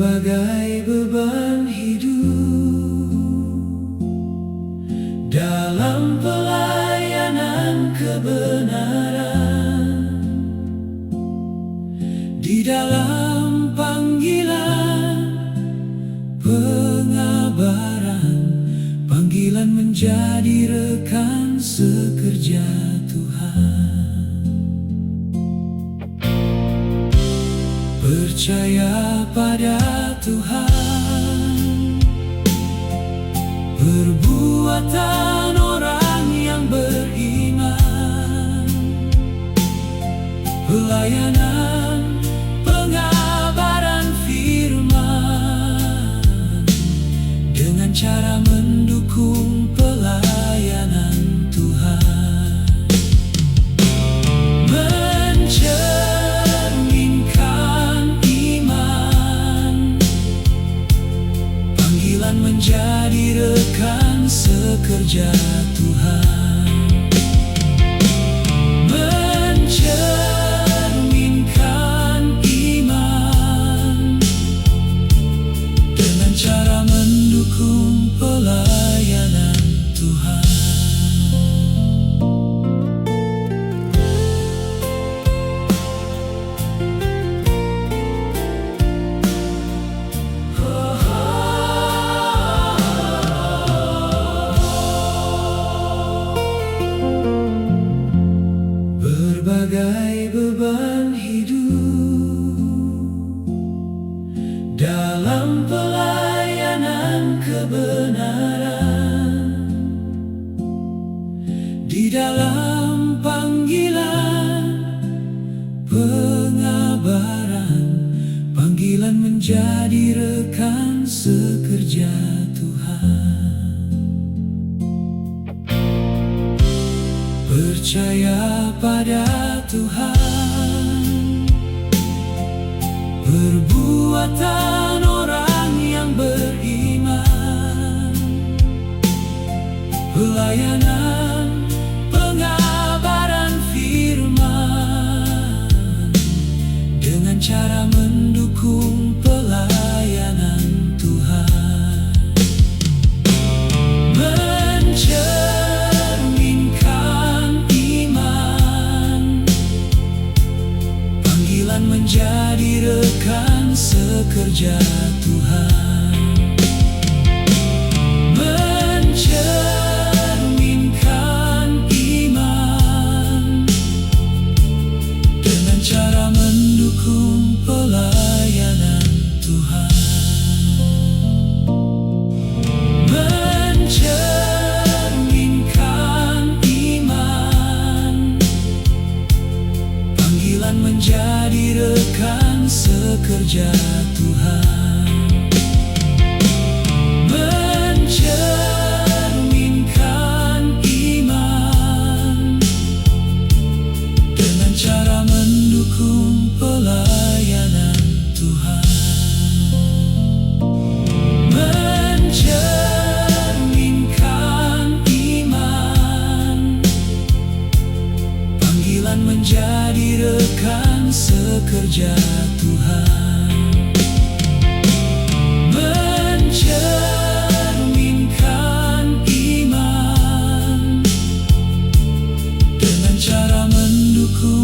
Berbagai beban hidup dalam pelayanan kebenaran, di dalam panggilan pengabaran, panggilan menjadi rekan sekerja Tuhan. Percaya pada Tuhan, perbuatan orang yang beriman, pelayanan pengabaran firman, dengan cara mendukung pelayanan Tuhan, mencerminkan iman, panggilan menjadi rekan sekerja Tuhan, mencerminkan iman, dengan cara mendukung pelayanan Tuhan. Berbagai beban hidup dalam pelayanan kebenaran, di dalam panggilan pengabaran, panggilan menjadi rekan sekerja Tuhan. Percaya pada Tuhan, perbuatan orang yang beriman, pelayanan pengabaran firman, dengan cara mendukung pelayanan Tuhan, mencerminkan iman, panggilan menjadi rekan sekerja Tuhan, mencerminkan iman, dengan cara mendukung pelayanan Tuhan, mencerminkan iman, panggilan menjadi rekan sekerja Tuhan, mencerminkan iman, dengan cara mendukung pelayanan Tuhan, mencerminkan iman, panggilan menjadi rekan sekerja Tuhan, mencerminkan iman, dengan cara mendukung